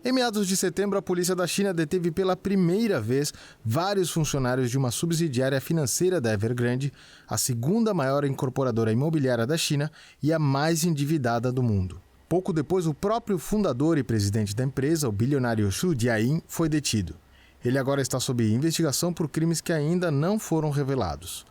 Em meados de setembro, a polícia da China deteve pela primeira vez vários funcionários de uma subsidiária financeira da Evergrande, a segunda maior incorporadora imobiliária da China e a mais endividada do mundo. Pouco depois, o próprio fundador e presidente da empresa, o bilionário Xu Jiayin, foi detido. Ele agora está sob investigação por crimes que ainda não foram revelados.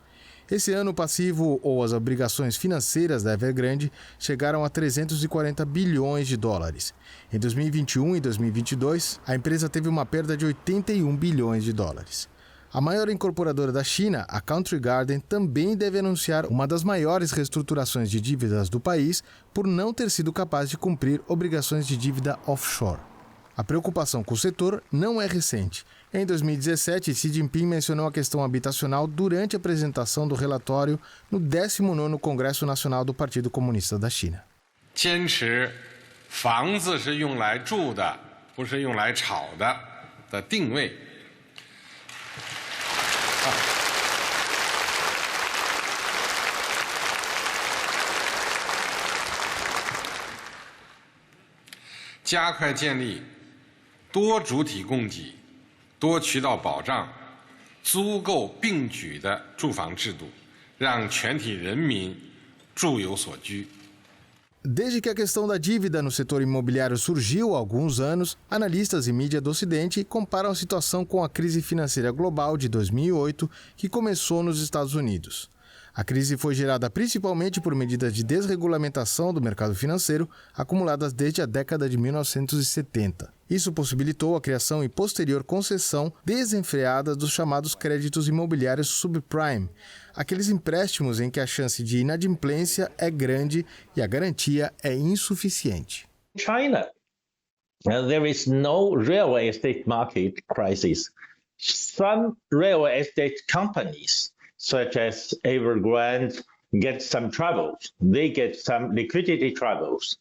Esse ano, o passivo ou as obrigações financeiras da Evergrande chegaram a 340 bilhões de dólares. Em 2021 e 2022, a empresa teve uma perda de 81 bilhões de dólares. A maior incorporadora da China, a Country Garden, também deve anunciar uma das maiores reestruturações de dívidas do país por não ter sido capaz de cumprir obrigações de dívida offshore. A preocupação com o setor não é recente. Em 2017, Xi Jinping mencionou a questão habitacional durante a apresentação do relatório no 19º Congresso Nacional do Partido Comunista da China. 坚持房子是用来住的，不是用来炒的定位。加快建立多主体供给、多渠道保障、租购并举的住房制度，让全体人民住有所居。 Desde que a questão da dívida no setor imobiliário surgiu há alguns anos, analistas e mídia do Ocidente comparam a situação com a crise financeira global de 2008, que começou nos Estados Unidos. A crise foi gerada principalmente por medidas de desregulamentação do mercado financeiro acumuladas desde a década de 1970. Isso possibilitou a criação e posterior concessão desenfreada dos chamados créditos imobiliários subprime, aqueles empréstimos em que a chance de inadimplência é grande e a garantia é insuficiente. China, there is no real estate market crisis. Some real estate companies, such as Evergrande, get some troubles. They get some liquidity troubles.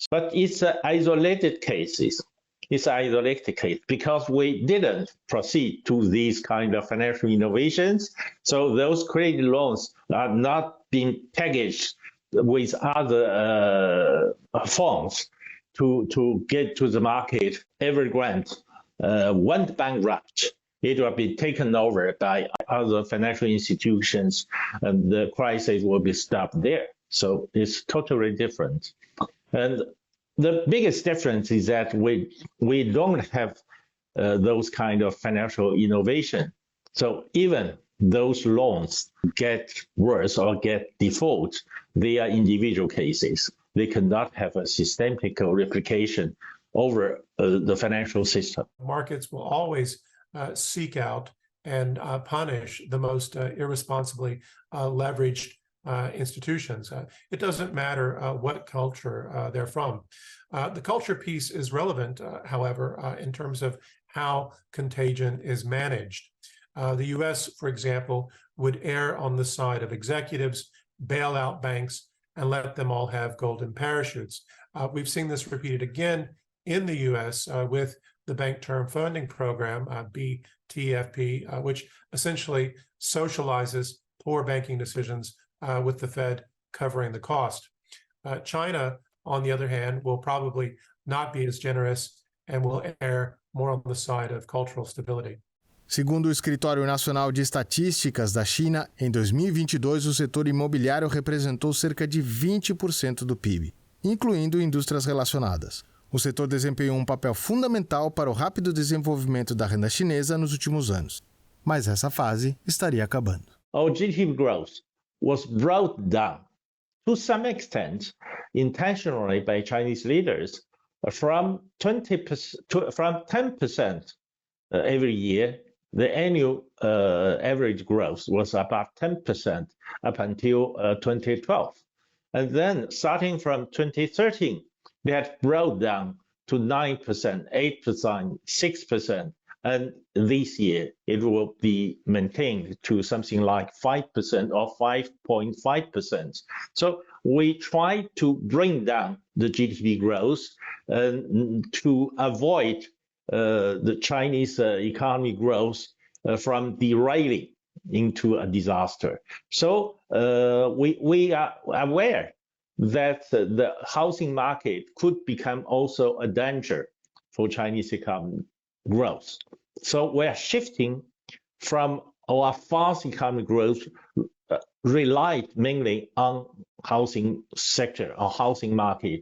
But it's isolated cases. It's an isolated case because we didn't proceed to these kind of financial innovations. So those credit loans are not being packaged with other funds to get to the market. Evergrande went bankrupt. It will be taken over by other financial institutions, and the crisis will be stopped there. So it's totally different. And the biggest difference is that we don't have those kind of financial innovation. So even those loans get worse or get default, they are individual cases. They cannot have a systemic replication over the financial system. Markets will always seek out and punish the most irresponsibly leveraged institutions. It doesn't matter what culture they're from. The culture piece is relevant, however, in terms of how contagion is managed. The US, for example, would err on the side of executives, bail out banks, and let them all have golden parachutes. We've seen this repeated again in the US with the Bank Term Funding Program, BTFP, which essentially socializes poor banking decisions with the Fed covering the cost. China, on the other hand, will probably not be as generous and will err more on the side of cultural stability. Segundo o Escritório Nacional de Estatísticas da China, em 2022 o setor imobiliário representou cerca de 20% do PIB, incluindo indústrias relacionadas. O setor desempenhou um papel fundamental para o rápido desenvolvimento da renda chinesa nos últimos anos. Mas essa fase estaria acabando. Our GDP growth was brought down to some extent intentionally by Chinese leaders from 10% every year. The annual average growth was about 10% up until 2012. And then starting from 2013, they had brought down to 9%, 8%, 6%. And this year, it will be maintained to something like 5% or 5.5%. So we try to bring down the GDP growth to avoid the Chinese economy growth from derailing into a disaster. So we are aware that the housing market could become also a danger for Chinese economic growth. So we're shifting from our fast economic growth relied mainly on housing sector or housing market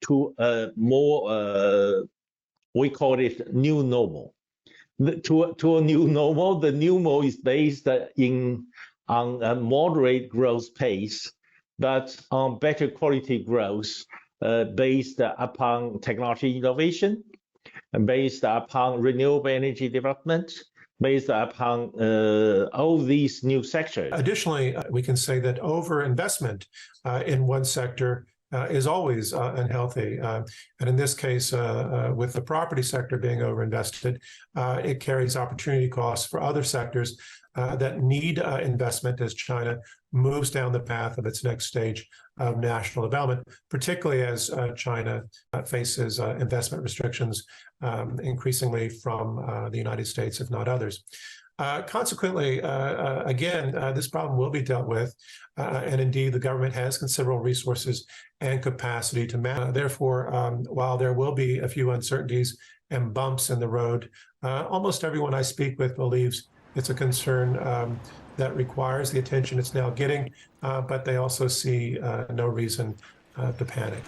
to a more, we call it new normal. To a new normal, the new normal is based on a moderate growth pace, but on better quality growth based upon technology innovation, and based upon renewable energy development, based upon all these new sectors. Additionally, we can say that overinvestment in one sector is always unhealthy. And in this case, with the property sector being overinvested, it carries opportunity costs for other sectors that need investment as China moves down the path of its next stage of national development, particularly as China faces investment restrictions increasingly from the United States, if not others. Consequently, again, this problem will be dealt with, and indeed the government has considerable resources and capacity to manage. Therefore, while there will be a few uncertainties and bumps in the road, almost everyone I speak with believes it's a concern that requires the attention it's now getting, but they also see no reason to panic.